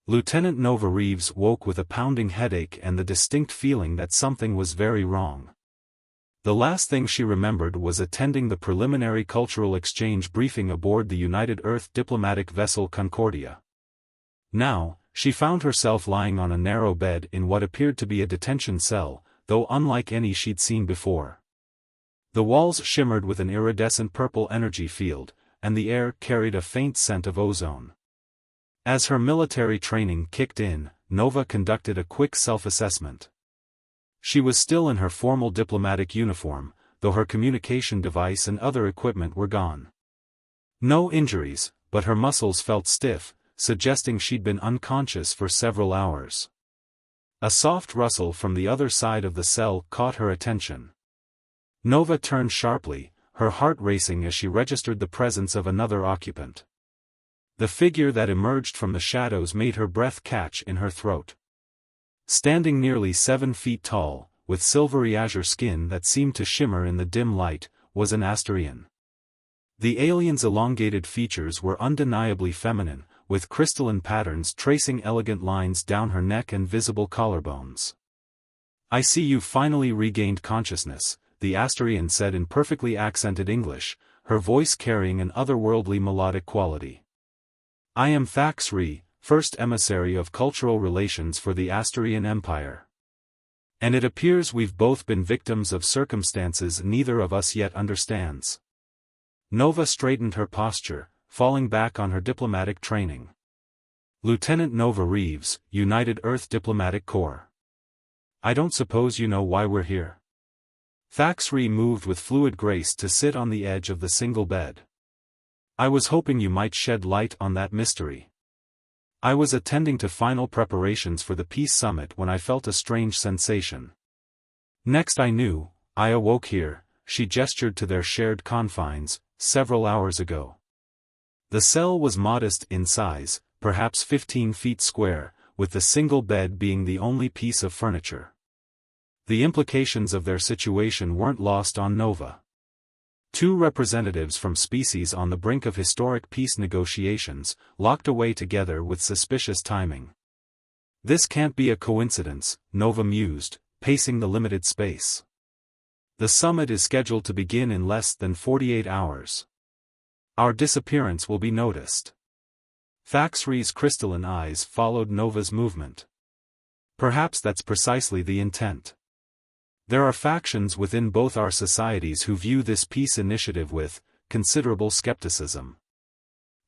Lieutenant Nova Reeves woke with a pounding headache and the distinct feeling that something was very wrong. The last thing she remembered was attending the preliminary cultural exchange briefing aboard the United Earth diplomatic vessel Concordia. Now, she found herself lying on a narrow bed in what appeared to be a detention cell, though unlike any she'd seen before. The walls shimmered with an iridescent purple energy field, and the air carried a faint scent of ozone. As her military training kicked in, Nova conducted a quick self-assessment. She was still in her formal diplomatic uniform, though her communication device and other equipment were gone. No injuries, but her muscles felt stiff, suggesting she'd been unconscious for several hours. A soft rustle from the other side of the cell caught her attention. Nova turned sharply, her heart racing as she registered the presence of another occupant. The figure that emerged from the shadows made her breath catch in her throat. Standing nearly 7 feet tall, with silvery azure skin that seemed to shimmer in the dim light, was an Asterian. The alien's elongated features were undeniably feminine, with crystalline patterns tracing elegant lines down her neck and visible collarbones. "I see you've finally regained consciousness," the Asterian said in perfectly accented English, her voice carrying an otherworldly melodic quality. "I am Thax Re, first emissary of cultural relations for the Asterian Empire. And it appears we've both been victims of circumstances neither of us yet understands." Nova straightened her posture, falling back on her diplomatic training. "Lieutenant Nova Reeves, United Earth Diplomatic Corps. I don't suppose you know why we're here?" Thax Re moved with fluid grace to sit on the edge of the single bed. "I was hoping you might shed light on that mystery. I was attending to final preparations for the peace summit when I felt a strange sensation. Next I knew, I awoke here," she gestured to their shared confines, "several hours ago." The cell was modest in size, perhaps 15 feet square, with the single bed being the only piece of furniture. The implications of their situation weren't lost on Nova. 2 representatives from species on the brink of historic peace negotiations, locked away together with suspicious timing. "This can't be a coincidence," Nova mused, pacing the limited space. "The summit is scheduled to begin in less than 48 hours. Our disappearance will be noticed." Thax Re's crystalline eyes followed Nova's movement. "Perhaps that's precisely the intent. There are factions within both our societies who view this peace initiative with considerable skepticism."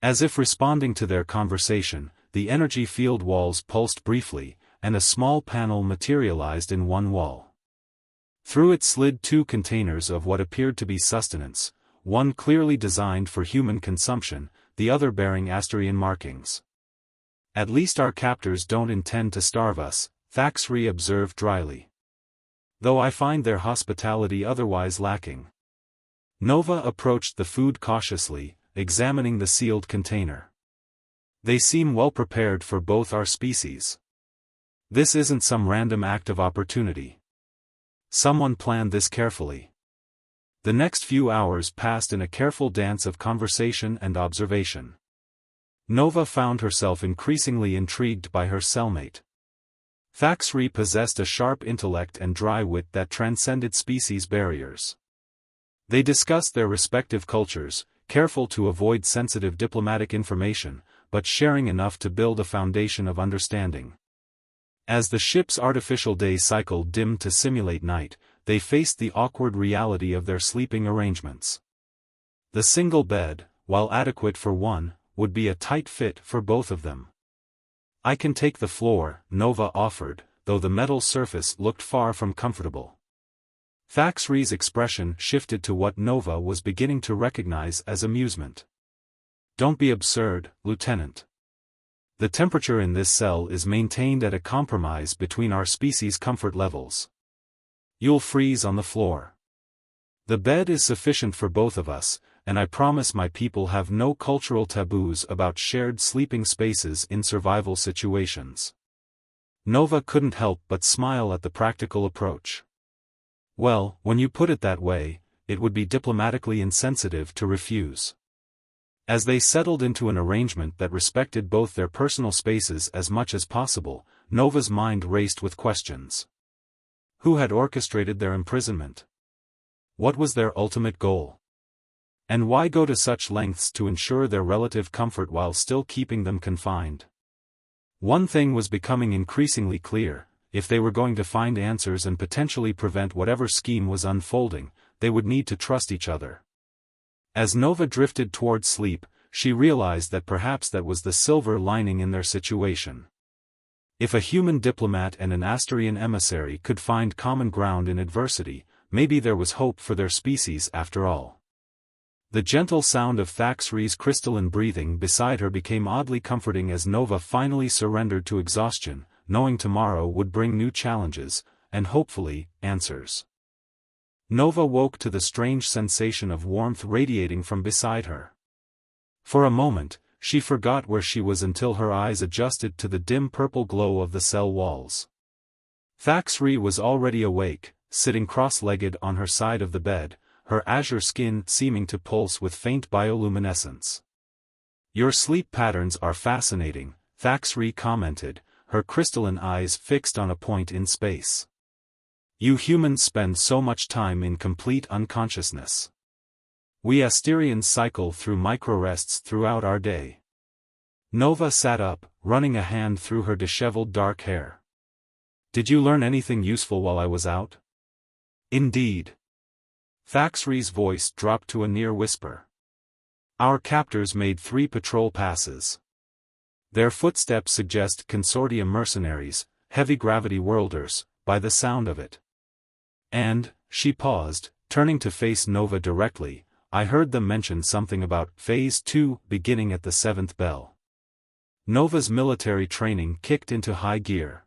As if responding to their conversation, the energy field walls pulsed briefly, and a small panel materialized in one wall. Through it slid 2 containers of what appeared to be sustenance, one clearly designed for human consumption, the other bearing Asterian markings. "At least our captors don't intend to starve us," Thax Re observed dryly. "Though I find their hospitality otherwise lacking." Nova approached the food cautiously, examining the sealed container. "They seem well prepared for both our species. This isn't some random act of opportunity. Someone planned this carefully." The next few hours passed in a careful dance of conversation and observation. Nova found herself increasingly intrigued by her cellmate. Thax Re possessed a sharp intellect and dry wit that transcended species barriers. They discussed their respective cultures, careful to avoid sensitive diplomatic information, but sharing enough to build a foundation of understanding. As the ship's artificial day cycle dimmed to simulate night, they faced the awkward reality of their sleeping arrangements. The single bed, while adequate for one, would be a tight fit for both of them. "I can take the floor," Nova offered, though the metal surface looked far from comfortable. Thax Re's expression shifted to what Nova was beginning to recognize as amusement. "Don't be absurd, Lieutenant. The temperature in this cell is maintained at a compromise between our species' comfort levels. You'll freeze on the floor. The bed is sufficient for both of us, and I promise my people have no cultural taboos about shared sleeping spaces in survival situations." Nova couldn't help but smile at the practical approach. "Well, when you put it that way, it would be diplomatically insensitive to refuse." As they settled into an arrangement that respected both their personal spaces as much as possible, Nova's mind raced with questions. Who had orchestrated their imprisonment? What was their ultimate goal? And why go to such lengths to ensure their relative comfort while still keeping them confined? One thing was becoming increasingly clear: if they were going to find answers and potentially prevent whatever scheme was unfolding, they would need to trust each other. As Nova drifted toward sleep, she realized that perhaps that was the silver lining in their situation. If a human diplomat and an Asterian emissary could find common ground in adversity, maybe there was hope for their species after all. The gentle sound of Thaxri's crystalline breathing beside her became oddly comforting as Nova finally surrendered to exhaustion, knowing tomorrow would bring new challenges, and hopefully, answers. Nova woke to the strange sensation of warmth radiating from beside her. For a moment, she forgot where she was until her eyes adjusted to the dim purple glow of the cell walls. Thaxri was already awake, sitting cross-legged on her side of the bed, her azure skin seeming to pulse with faint bioluminescence. "Your sleep patterns are fascinating," Thaxri commented, her crystalline eyes fixed on a point in space. "You humans spend so much time in complete unconsciousness. We Asterians cycle through microrests throughout our day." Nova sat up, running a hand through her disheveled dark hair. "Did you learn anything useful while I was out?" "Indeed." Thaxri's voice dropped to a near whisper. "Our captors made 3 patrol passes. Their footsteps suggest consortium mercenaries, heavy-gravity worlders, by the sound of it. And," she paused, turning to face Nova directly, "I heard them mention something about Phase 2 beginning at the 7th bell." Nova's military training kicked into high gear.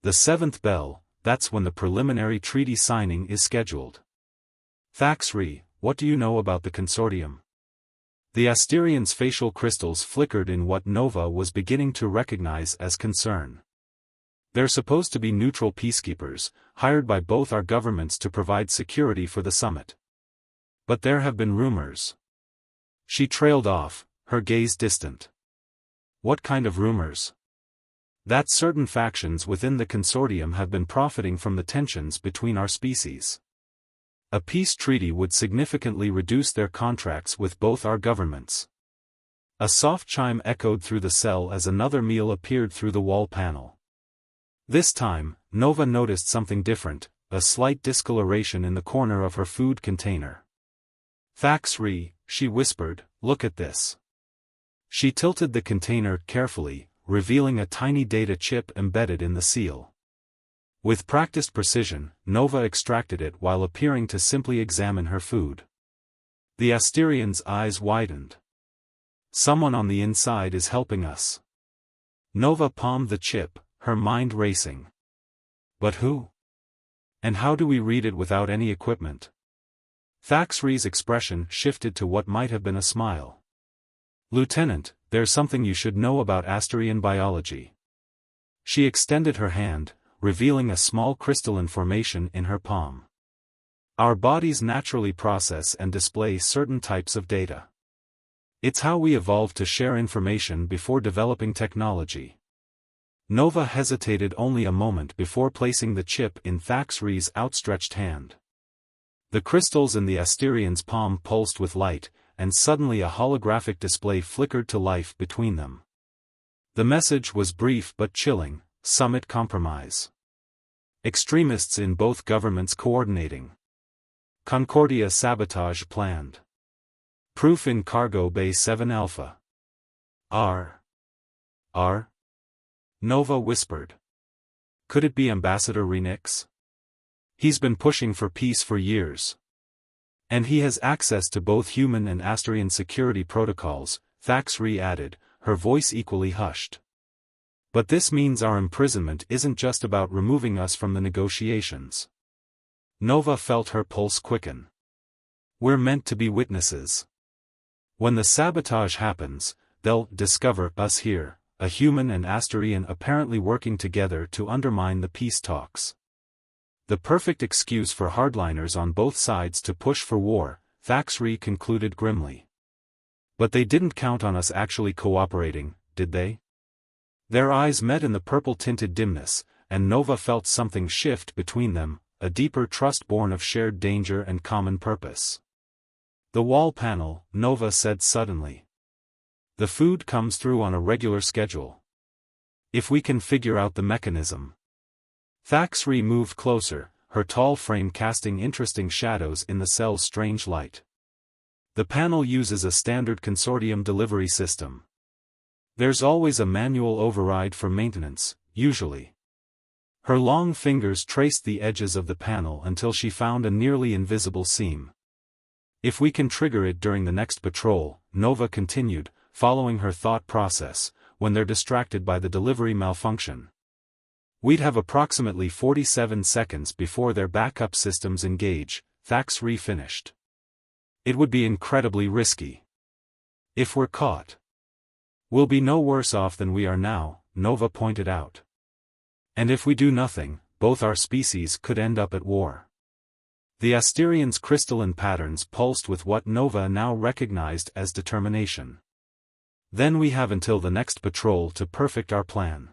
The 7th bell, that's when the preliminary treaty signing is scheduled. "Thaxri, what do you know about the consortium?" The Asterian's facial crystals flickered in what Nova was beginning to recognize as concern. "They're supposed to be neutral peacekeepers, hired by both our governments to provide security for the summit. But there have been rumors." She trailed off, her gaze distant. "What kind of rumors?" "That certain factions within the consortium have been profiting from the tensions between our species. A peace treaty would significantly reduce their contracts with both our governments." A soft chime echoed through the cell as another meal appeared through the wall panel. This time, Nova noticed something different, a slight discoloration in the corner of her food container. "Thaxri," she whispered, "look at this." She tilted the container carefully, revealing a tiny data chip embedded in the seal. With practiced precision, Nova extracted it while appearing to simply examine her food. The Asterian's eyes widened. "Someone on the inside is helping us." Nova palmed the chip, her mind racing. "But who? And how do we read it without any equipment?" Thaxri's expression shifted to what might have been a smile. "Lieutenant, there's something you should know about Asterian biology." She extended her hand, revealing a small crystalline formation in her palm. "Our bodies naturally process and display certain types of data. It's how we evolved to share information before developing technology." Nova hesitated only a moment before placing the chip in Thaxri's outstretched hand. The crystals in the Asterian's palm pulsed with light, and suddenly a holographic display flickered to life between them. The message was brief but chilling: "Summit compromise. Extremists in both governments coordinating. Concordia sabotage planned. Proof in Cargo Bay 7 Alpha." R. Nova whispered. "Could it be Ambassador Renix? He's been pushing for peace for years. And he has access to both human and Asterian security protocols," Thaxri added, her voice equally hushed. "But this means our imprisonment isn't just about removing us from the negotiations." Nova felt her pulse quicken. "We're meant to be witnesses. When the sabotage happens, they'll discover us here, a human and Asterian apparently working together to undermine the peace talks. The perfect excuse for hardliners on both sides to push for war," Thaxri concluded grimly. But they didn't count on us actually cooperating, did they? Their eyes met in the purple-tinted dimness, and Nova felt something shift between them, a deeper trust born of shared danger and common purpose. The wall panel, Nova said suddenly. The food comes through on a regular schedule. If we can figure out the mechanism. Thaxri moved closer, her tall frame casting interesting shadows in the cell's strange light. The panel uses a standard consortium delivery system. There's always a manual override for maintenance, usually. Her long fingers traced the edges of the panel until she found a nearly invisible seam. If we can trigger it during the next patrol, Nova continued, following her thought process, when they're distracted by the delivery malfunction. We'd have approximately 47 seconds before their backup systems engage, Thaxri finished. It would be incredibly risky. If we're caught, we'll be no worse off than we are now, Nova pointed out. And if we do nothing, both our species could end up at war. The Asterian's crystalline patterns pulsed with what Nova now recognized as determination. Then we have until the next patrol to perfect our plan.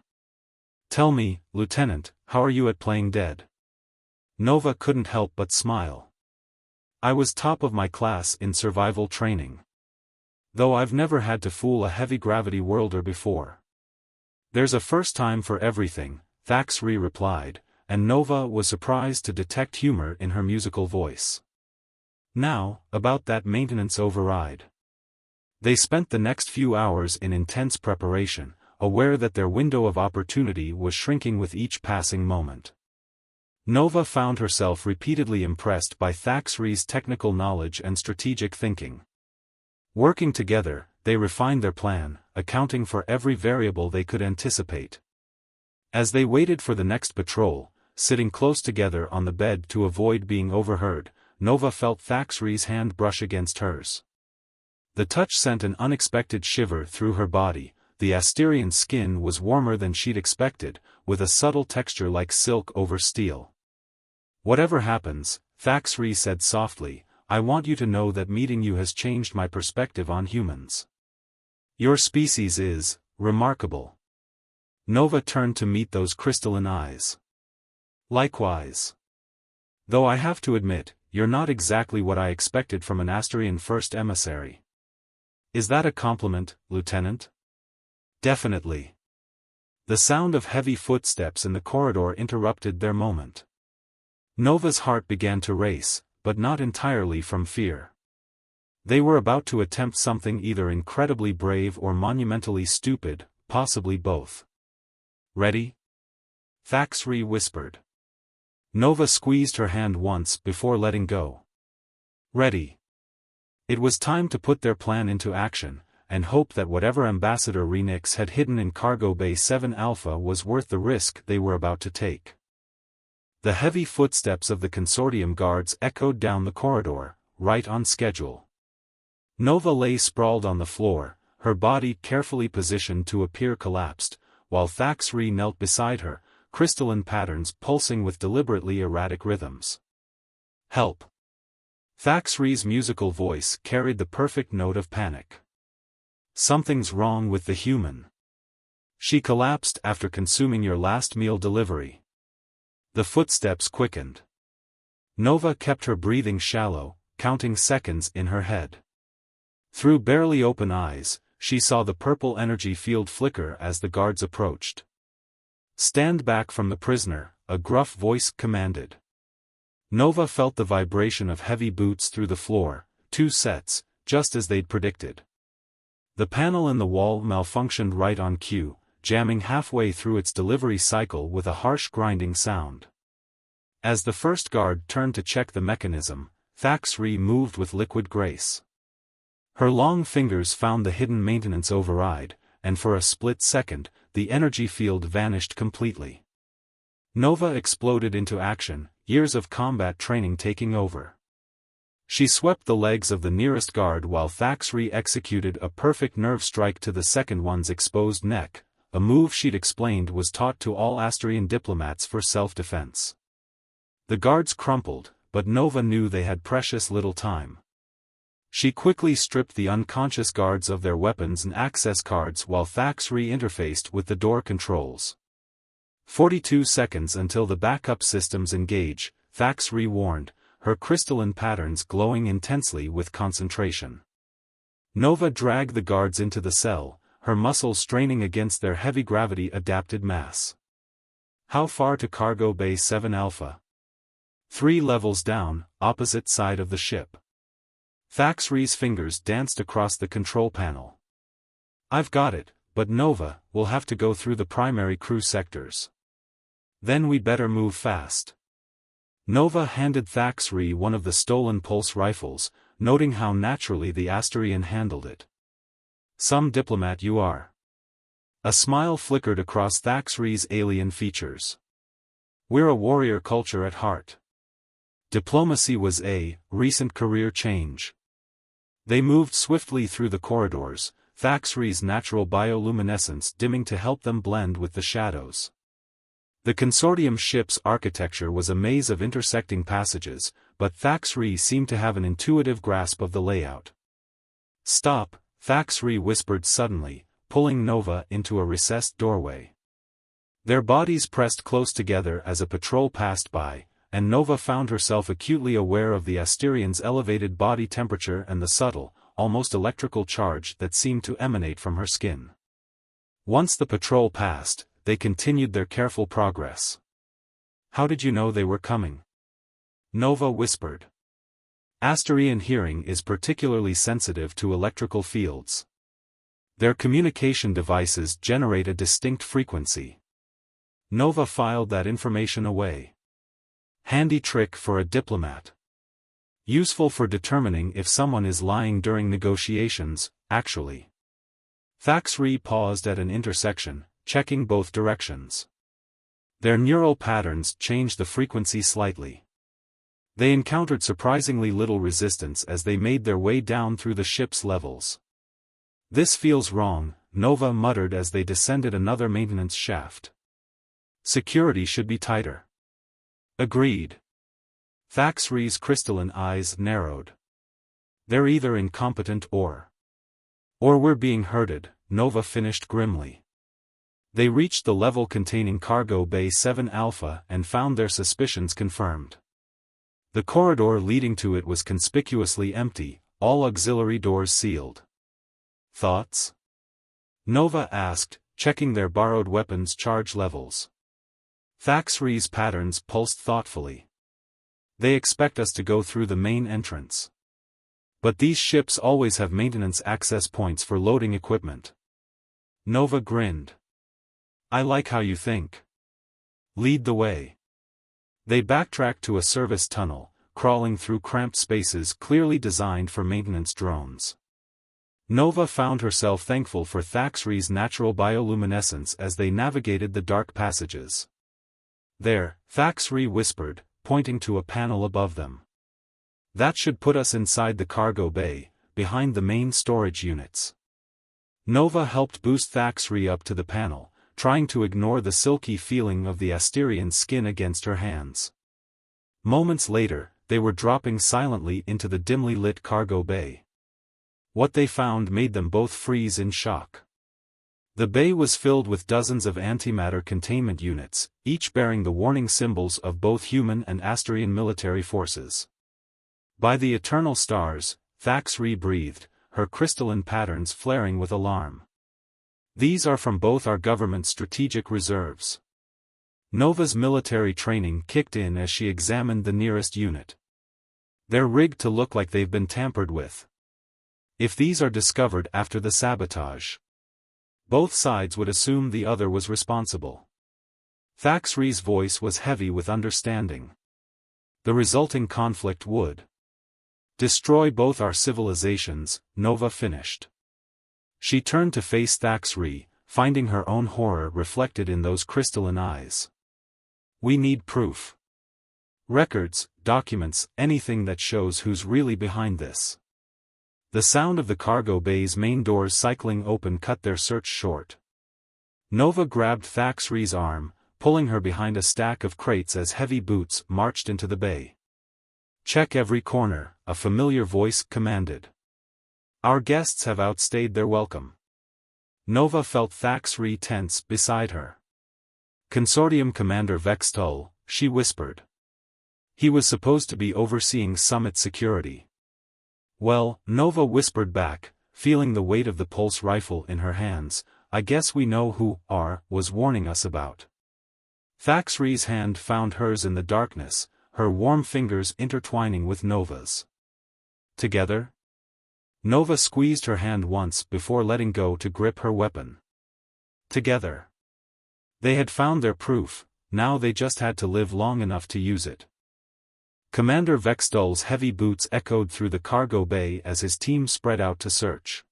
Tell me, Lieutenant, how are you at playing dead? Nova couldn't help but smile. I was top of my class in survival training. Though I've never had to fool a heavy-gravity worlder before. There's a first time for everything, Thaxri replied, and Nova was surprised to detect humor in her musical voice. Now, about that maintenance override. They spent the next few hours in intense preparation, aware that their window of opportunity was shrinking with each passing moment. Nova found herself repeatedly impressed by Thaxri's technical knowledge and strategic thinking. Working together, they refined their plan, accounting for every variable they could anticipate. As they waited for the next patrol, sitting close together on the bed to avoid being overheard, Nova felt Thaxri's hand brush against hers. The touch sent an unexpected shiver through her body. The Asterian's skin was warmer than she'd expected, with a subtle texture like silk over steel. Whatever happens, Thaxri said softly, I want you to know that meeting you has changed my perspective on humans. Your species is remarkable. Nova turned to meet those crystalline eyes. Likewise. Though I have to admit, you're not exactly what I expected from an Asterian first emissary. Is that a compliment, Lieutenant? Definitely. The sound of heavy footsteps in the corridor interrupted their moment. Nova's heart began to race, but not entirely from fear. They were about to attempt something either incredibly brave or monumentally stupid, possibly both. Ready? Thaxri whispered. Nova squeezed her hand once before letting go. Ready. It was time to put their plan into action, and hope that whatever Ambassador Renix had hidden in Cargo Bay 7 Alpha was worth the risk they were about to take. The heavy footsteps of the consortium guards echoed down the corridor, right on schedule. Nova lay sprawled on the floor, her body carefully positioned to appear collapsed, while Thaxri knelt beside her, crystalline patterns pulsing with deliberately erratic rhythms. Help! Thaxri's musical voice carried the perfect note of panic. Something's wrong with the human. She collapsed after consuming your last meal delivery. The footsteps quickened. Nova kept her breathing shallow, counting seconds in her head. Through barely open eyes, she saw the purple energy field flicker as the guards approached. Stand back from the prisoner, a gruff voice commanded. Nova felt the vibration of heavy boots through the floor, 2 sets, just as they'd predicted. The panel in the wall malfunctioned right on cue, jamming halfway through its delivery cycle with a harsh grinding sound. As the first guard turned to check the mechanism, Thaxri moved with liquid grace. Her long fingers found the hidden maintenance override, and for a split second, the energy field vanished completely. Nova exploded into action, years of combat training taking over. She swept the legs of the nearest guard while Thaxri executed a perfect nerve strike to the second one's exposed neck, a move she'd explained was taught to all Asterian diplomats for self-defense. The guards crumpled, but Nova knew they had precious little time. She quickly stripped the unconscious guards of their weapons and access cards while Thax re-interfaced with the door controls. 42 seconds until the backup systems engage, Thax re-warned, her crystalline patterns glowing intensely with concentration. Nova dragged the guards into the cell, her muscles straining against their heavy gravity-adapted mass. How far to Cargo Bay 7 Alpha? 3 levels down, opposite side of the ship. Thax Re's fingers danced across the control panel. I've got it, but Nova, we'll have to go through the primary crew sectors. Then we'd better move fast. Nova handed Thax Re one of the stolen pulse rifles, noting how naturally the Asterian handled it. Some diplomat you are. A smile flickered across Thax Re's alien features. We're a warrior culture at heart. Diplomacy was a recent career change. They moved swiftly through the corridors, Thax Re's natural bioluminescence dimming to help them blend with the shadows. The consortium ship's architecture was a maze of intersecting passages, but Thax Re seemed to have an intuitive grasp of the layout. Stop, Thax Re whispered suddenly, pulling Nova into a recessed doorway. Their bodies pressed close together as a patrol passed by, and Nova found herself acutely aware of the Asterian's elevated body temperature and the subtle, almost electrical charge that seemed to emanate from her skin. Once the patrol passed, they continued their careful progress. How did you know they were coming? Nova whispered. Asterian hearing is particularly sensitive to electrical fields. Their communication devices generate a distinct frequency. Nova filed that information away. Handy trick for a diplomat. Useful for determining if someone is lying during negotiations, actually. Thax Re paused at an intersection, checking both directions. Their neural patterns changed the frequency slightly. They encountered surprisingly little resistance as they made their way down through the ship's levels. This feels wrong, Nova muttered as they descended another maintenance shaft. Security should be tighter. Agreed. Thax Re's crystalline eyes narrowed. They're either incompetent or we're being herded, Nova finished grimly. They reached the level containing Cargo Bay 7 Alpha and found their suspicions confirmed. The corridor leading to it was conspicuously empty, all auxiliary doors sealed. Thoughts? Nova asked, checking their borrowed weapons' charge levels. Thax Re's patterns pulsed thoughtfully. They expect us to go through the main entrance. But these ships always have maintenance access points for loading equipment. Nova grinned. I like how you think. Lead the way. They backtracked to a service tunnel, crawling through cramped spaces clearly designed for maintenance drones. Nova found herself thankful for Thax Re's natural bioluminescence as they navigated the dark passages. There, Thax Re whispered, pointing to a panel above them. That should put us inside the cargo bay, behind the main storage units. Nova helped boost Thax Re up to the panel, trying to ignore the silky feeling of the Asterian's skin against her hands. Moments later, they were dropping silently into the dimly lit cargo bay. What they found made them both freeze in shock. The bay was filled with dozens of antimatter containment units, each bearing the warning symbols of both human and Asterian military forces. By the eternal stars, Thax Re breathed, her crystalline patterns flaring with alarm. These are from both our government's strategic reserves. Nova's military training kicked in as she examined the nearest unit. They're rigged to look like they've been tampered with. If these are discovered after the sabotage, both sides would assume the other was responsible. Thax Re's voice was heavy with understanding. The resulting conflict would destroy both our civilizations, Nova finished. She turned to face Thax Re, finding her own horror reflected in those crystalline eyes. We need proof. Records, documents, anything that shows who's really behind this. The sound of the cargo bay's main doors cycling open cut their search short. Nova grabbed Thax Re's arm, pulling her behind a stack of crates as heavy boots marched into the bay. Check every corner, a familiar voice commanded. Our guests have outstayed their welcome. Nova felt Thaxri tense beside her. Consortium Commander Vextol, she whispered. He was supposed to be overseeing summit security. Well, Nova whispered back, feeling the weight of the pulse rifle in her hands, I guess we know who R was warning us about. Thaxri's hand found hers in the darkness, her warm fingers intertwining with Nova's. Together? Nova squeezed her hand once before letting go to grip her weapon. Together. They had found their proof, now they just had to live long enough to use it. Commander Vextol's heavy boots echoed through the cargo bay as his team spread out to search.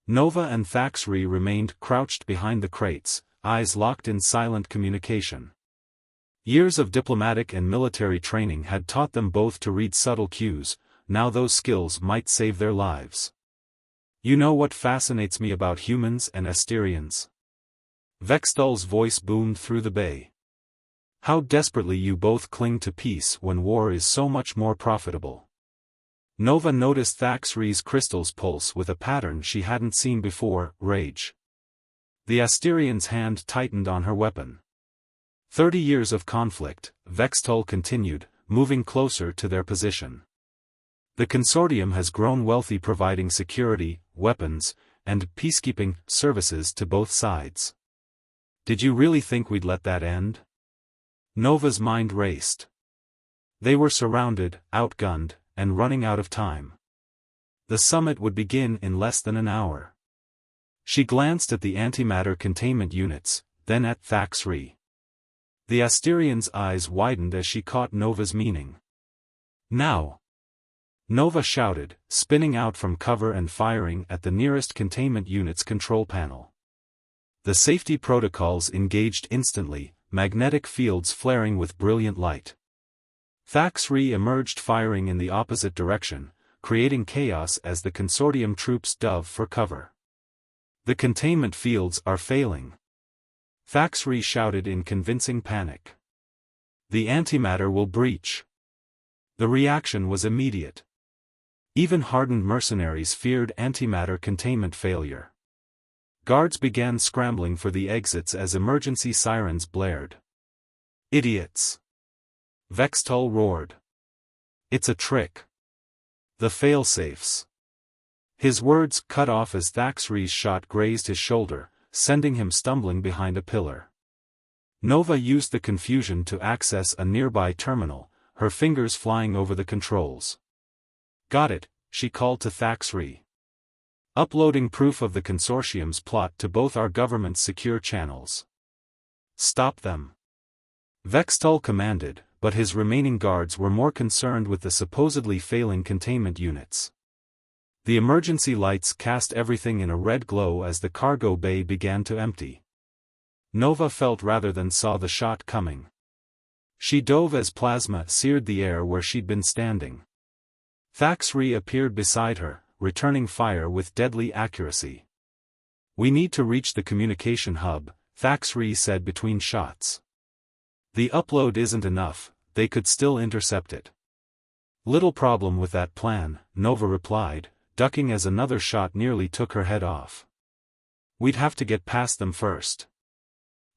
Nova and Thaxri remained crouched behind the crates, eyes locked in silent communication. Years of diplomatic and military training had taught them both to read subtle cues, now those skills might save their lives. You know what fascinates me about humans and Asterians? Vextol's voice boomed through the bay. How desperately you both cling to peace when war is so much more profitable. Nova noticed Thaxri's crystal's pulse with a pattern she hadn't seen before, rage. The Asterian's hand tightened on her weapon. 30 years of conflict, Vextol continued, moving closer to their position. The consortium has grown wealthy providing security, weapons, and peacekeeping services to both sides. Did you really think we'd let that end? Nova's mind raced. They were surrounded, outgunned, and running out of time. The summit would begin in less than an hour. She glanced at the antimatter containment units, then at Thaxri. The Asterian's eyes widened as she caught Nova's meaning. Now! Nova shouted, spinning out from cover and firing at the nearest containment unit's control panel. The safety protocols engaged instantly, magnetic fields flaring with brilliant light. Thaxri emerged firing in the opposite direction, creating chaos as the consortium troops dove for cover. The containment fields are failing. Thaxri shouted in convincing panic. The antimatter will breach. The reaction was immediate. Even hardened mercenaries feared antimatter containment failure. Guards began scrambling for the exits as emergency sirens blared. Idiots! Vextol roared. It's a trick. The failsafes. His words cut off as Thaxri's shot grazed his shoulder, sending him stumbling behind a pillar. Nova used the confusion to access a nearby terminal, her fingers flying over the controls. Got it, she called to Thaxri. Uploading proof of the consortium's plot to both our government's secure channels. Stop them. Vextol commanded, but his remaining guards were more concerned with the supposedly failing containment units. The emergency lights cast everything in a red glow as the cargo bay began to empty. Nova felt rather than saw the shot coming. She dove as plasma seared the air where she'd been standing. Thaxri appeared beside her, returning fire with deadly accuracy. We need to reach the communication hub, Thaxri said between shots. The upload isn't enough, they could still intercept it. Little problem with that plan, Nova replied, ducking as another shot nearly took her head off. We'd have to get past them first.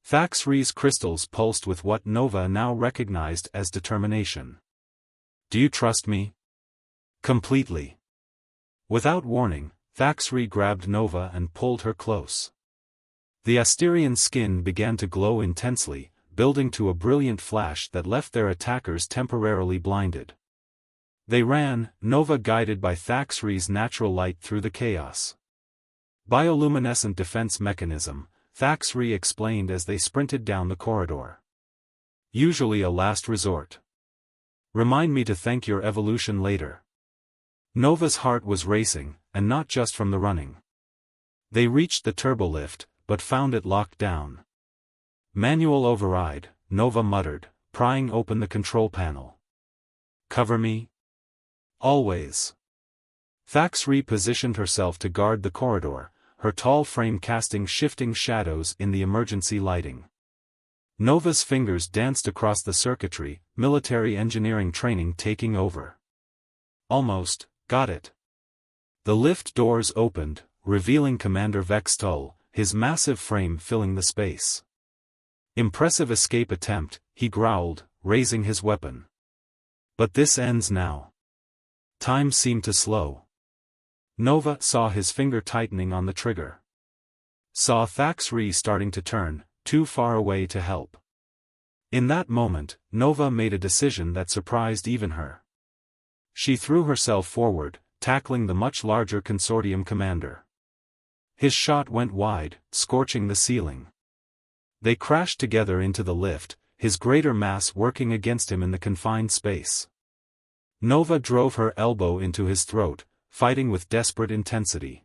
Thaxri's crystals pulsed with what Nova now recognized as determination. Do you trust me? Completely. Without warning, Thaxri grabbed Nova and pulled her close. The Asterian's skin began to glow intensely, building to a brilliant flash that left their attackers temporarily blinded. They ran, Nova guided by Thaxri's natural light through the chaos. Bioluminescent defense mechanism, Thaxri explained as they sprinted down the corridor. Usually a last resort. Remind me to thank your evolution later. Nova's heart was racing, and not just from the running. They reached the turbolift, but found it locked down. Manual override, Nova muttered, prying open the control panel. Cover me? Always. Thaxri positioned herself to guard the corridor, her tall frame casting shifting shadows in the emergency lighting. Nova's fingers danced across the circuitry, military engineering training taking over. Almost, got it. The lift doors opened, revealing Commander Vextol, his massive frame filling the space. "Impressive escape attempt," he growled, raising his weapon. "But this ends now." Time seemed to slow. Nova saw his finger tightening on the trigger. Saw Thaxri starting to turn, too far away to help. In that moment, Nova made a decision that surprised even her. She threw herself forward, tackling the much larger consortium commander. His shot went wide, scorching the ceiling. They crashed together into the lift, his greater mass working against him in the confined space. Nova drove her elbow into his throat, fighting with desperate intensity.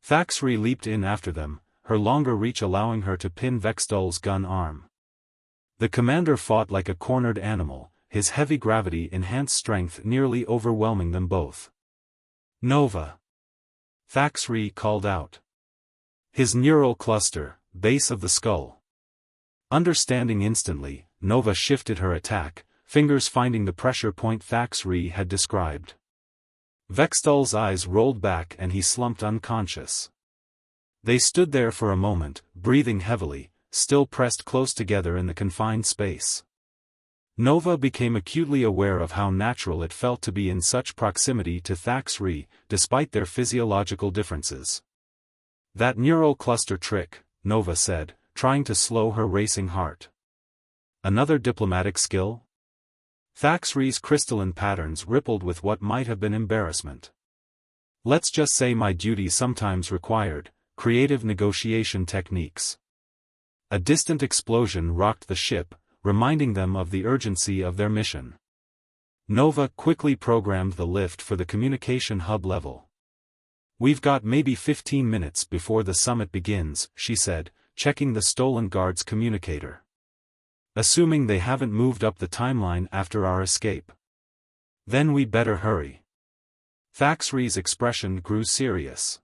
Thaxri leaped in after them, her longer reach allowing her to pin Vextol's gun arm. The commander fought like a cornered animal, his heavy gravity-enhanced strength nearly overwhelming them both. "Nova!" Thaxri called out. His neural cluster, base of the skull. Understanding instantly, Nova shifted her attack, fingers finding the pressure point Thaxri had described. Vextol's eyes rolled back and he slumped unconscious. They stood there for a moment, breathing heavily, still pressed close together in the confined space. Nova became acutely aware of how natural it felt to be in such proximity to Thaxri, despite their physiological differences. "That neural cluster trick," Nova said, trying to slow her racing heart. "Another diplomatic skill?" Thaxri's crystalline patterns rippled with what might have been embarrassment. "Let's just say my duty sometimes required creative negotiation techniques." A distant explosion rocked the ship, reminding them of the urgency of their mission. Nova quickly programmed the lift for the communication hub level. "We've got maybe 15 minutes before the summit begins," she said, checking the stolen guard's communicator. "Assuming they haven't moved up the timeline after our escape. Then we better hurry." Thaxri's expression grew serious.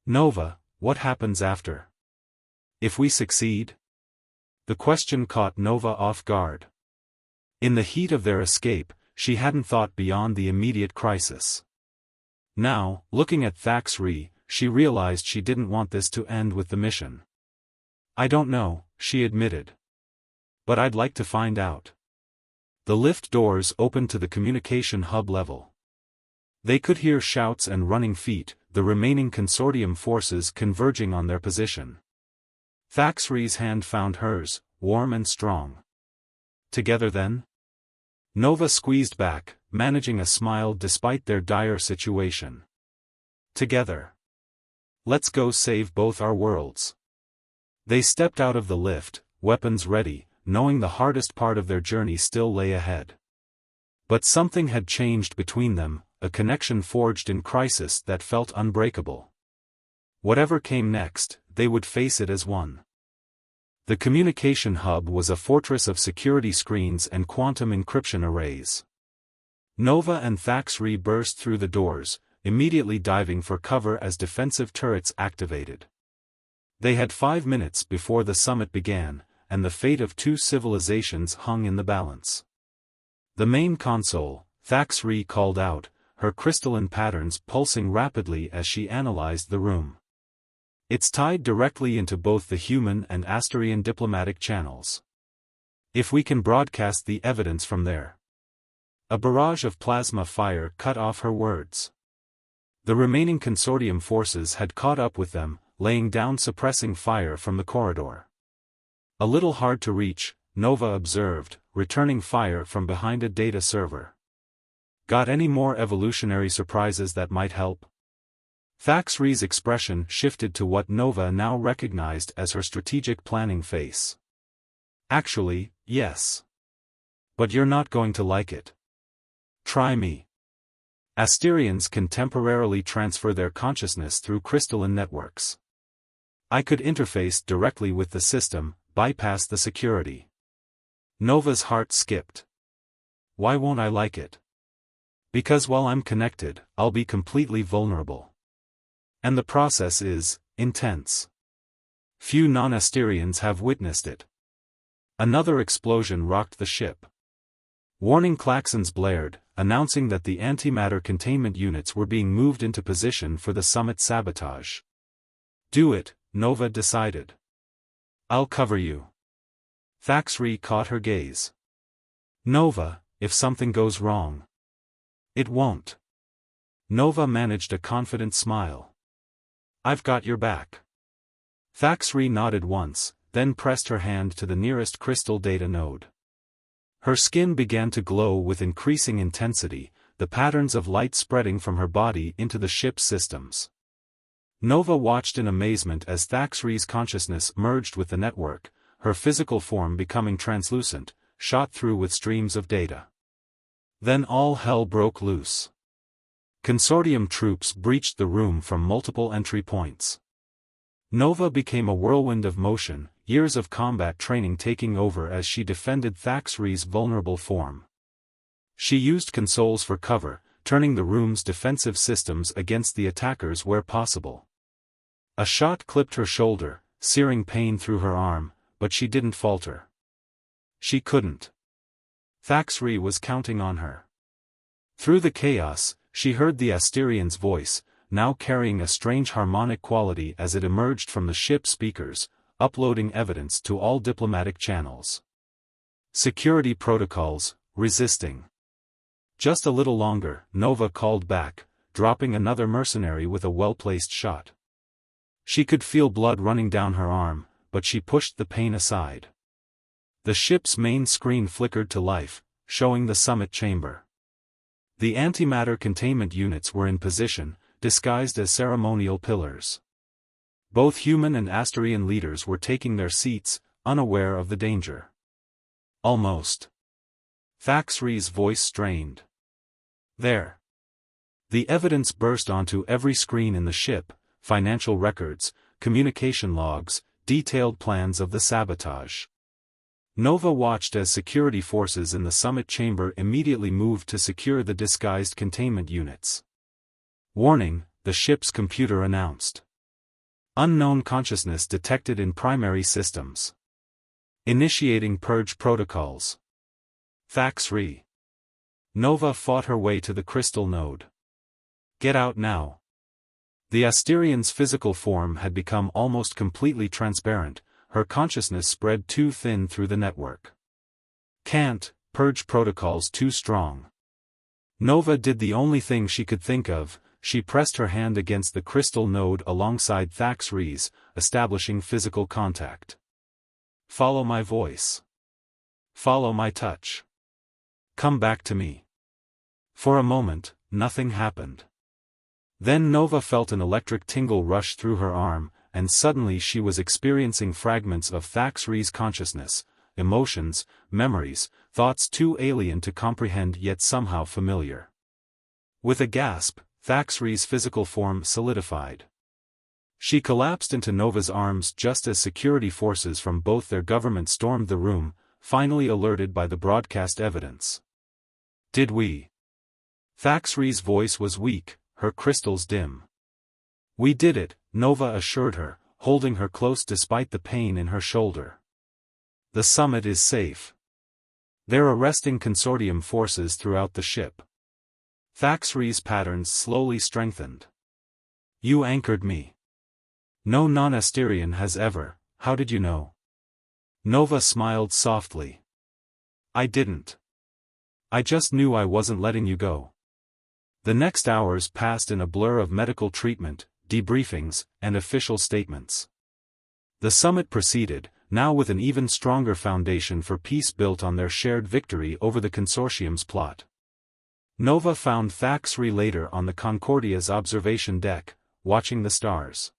"Nova, what happens after? If we succeed?" The question caught Nova off guard. In the heat of their escape, she hadn't thought beyond the immediate crisis. Now, looking at Thaxri, she realized she didn't want this to end with the mission. "I don't know," she admitted. "But I'd like to find out." The lift doors opened to the communication hub level. They could hear shouts and running feet, the remaining consortium forces converging on their position. Thaxri's hand found hers, warm and strong. "Together then?" Nova squeezed back, managing a smile despite their dire situation. "Together. Let's go save both our worlds." They stepped out of the lift, weapons ready, knowing the hardest part of their journey still lay ahead. But something had changed between them, a connection forged in crisis that felt unbreakable. Whatever came next, they would face it as one. The communication hub was a fortress of security screens and quantum encryption arrays. Nova and Thaxri burst through the doors, immediately diving for cover as defensive turrets activated. They had 5 minutes before the summit began, and the fate of two civilizations hung in the balance. The main console, Thaxri called out, her crystalline patterns pulsing rapidly as she analyzed the room. "It's tied directly into both the human and Asterian diplomatic channels. If we can broadcast the evidence from there." A barrage of plasma fire cut off her words. The remaining consortium forces had caught up with them, laying down suppressing fire from the corridor. "A little hard to reach," Nova observed, returning fire from behind a data server. "Got any more evolutionary surprises that might help?" Thaxri's expression shifted to what Nova now recognized as her strategic planning face. "Actually, yes. But you're not going to like it. Try me." Asterians can temporarily transfer their consciousness through crystalline networks. I could interface directly with the system, bypass the security. Nova's heart skipped. "Why won't I like it?" "Because while I'm connected, I'll be completely vulnerable. And the process is intense. Few non-Asterians have witnessed it." Another explosion rocked the ship. Warning klaxons blared, announcing that the antimatter containment units were being moved into position for the summit sabotage. "Do it," Nova decided. "I'll cover you." Thaxri caught her gaze. "Nova, if something goes wrong." "It won't." Nova managed a confident smile. "I've got your back." Thaxri nodded once, then pressed her hand to the nearest crystal data node. Her skin began to glow with increasing intensity, the patterns of light spreading from her body into the ship's systems. Nova watched in amazement as Thaxri's consciousness merged with the network, her physical form becoming translucent, shot through with streams of data. Then all hell broke loose. Consortium troops breached the room from multiple entry points. Nova became a whirlwind of motion, years of combat training taking over as she defended Thaxri's vulnerable form. She used consoles for cover, turning the room's defensive systems against the attackers where possible. A shot clipped her shoulder, searing pain through her arm, but she didn't falter. She couldn't. Thaxri was counting on her. Through the chaos, she heard the Asterian's voice, now carrying a strange harmonic quality as it emerged from the ship's speakers, uploading evidence to all diplomatic channels. "Security protocols, resisting." "Just a little longer," Nova called back, dropping another mercenary with a well-placed shot. She could feel blood running down her arm, but she pushed the pain aside. The ship's main screen flickered to life, showing the summit chamber. The antimatter containment units were in position, disguised as ceremonial pillars. Both human and Asterian leaders were taking their seats, unaware of the danger. "Almost." Thaxri's voice strained. "There." The evidence burst onto every screen in the ship, financial records, communication logs, detailed plans of the sabotage. Nova watched as security forces in the summit chamber immediately moved to secure the disguised containment units. "Warning," the ship's computer announced. "Unknown consciousness detected in primary systems. Initiating purge protocols." Thaxri. Nova fought her way to the crystal node. "Get out now." The Asterian's physical form had become almost completely transparent, her consciousness spread too thin through the network. "Can't, purge protocols too strong." Nova did the only thing she could think of, she pressed her hand against the crystal node alongside Thaxri's, establishing physical contact. "Follow my voice. Follow my touch. Come back to me." For a moment, nothing happened. Then Nova felt an electric tingle rush through her arm, and suddenly she was experiencing fragments of Thaxri's consciousness, emotions, memories, thoughts too alien to comprehend yet somehow familiar. With a gasp, Thaxri's physical form solidified. She collapsed into Nova's arms just as security forces from both their government stormed the room, finally alerted by the broadcast evidence. "Did we?" Thaxri's voice was weak, her crystals dim. "We did it," Nova assured her, holding her close despite the pain in her shoulder. "The summit is safe. They're arresting consortium forces throughout the ship." Thaxri's patterns slowly strengthened. "You anchored me. No non-Asterian has ever, how did you know?" Nova smiled softly. "I didn't. I just knew I wasn't letting you go." The next hours passed in a blur of medical treatment, debriefings, and official statements. The summit proceeded, now with an even stronger foundation for peace built on their shared victory over the consortium's plot. Nova found Thaxri later on the Concordia's observation deck, watching the stars.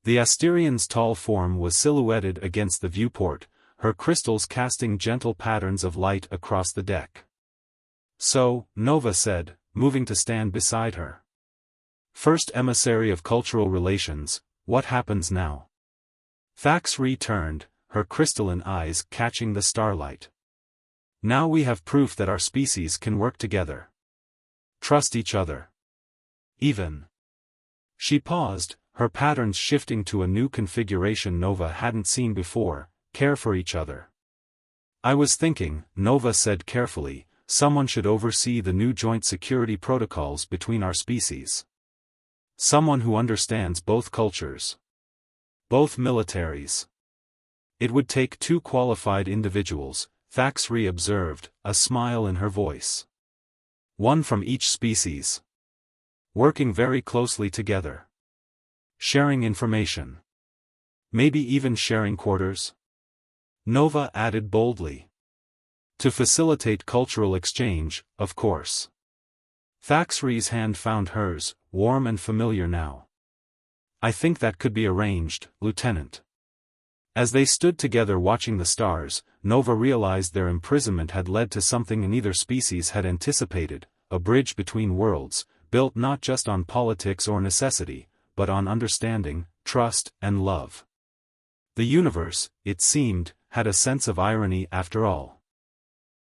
The Asterian's tall form was silhouetted against the viewport, her crystals casting gentle patterns of light across the deck. "So," Nova said, moving to stand beside her. "First emissary of cultural relations, what happens now?" Thaxri turned, her crystalline eyes catching the starlight. "Now we have proof that our species can work together. Trust each other. Even." She paused, her patterns shifting to a new configuration Nova hadn't seen before, care for each other. "I was thinking," Nova said carefully, someone should oversee the new joint security protocols between our species. Someone who understands both cultures. Both militaries. It would take 2 qualified individuals, Thaxri observed, a smile in her voice. One from each species. Working very closely together. Sharing information. Maybe even sharing quarters? Nova added boldly. To facilitate cultural exchange, of course. Thaxri's hand found hers, warm and familiar now. I think that could be arranged, Lieutenant. As they stood together watching the stars, Nova realized their imprisonment had led to something neither species had anticipated, a bridge between worlds, built not just on politics or necessity, but on understanding, trust, and love. The universe, it seemed, had a sense of irony after all.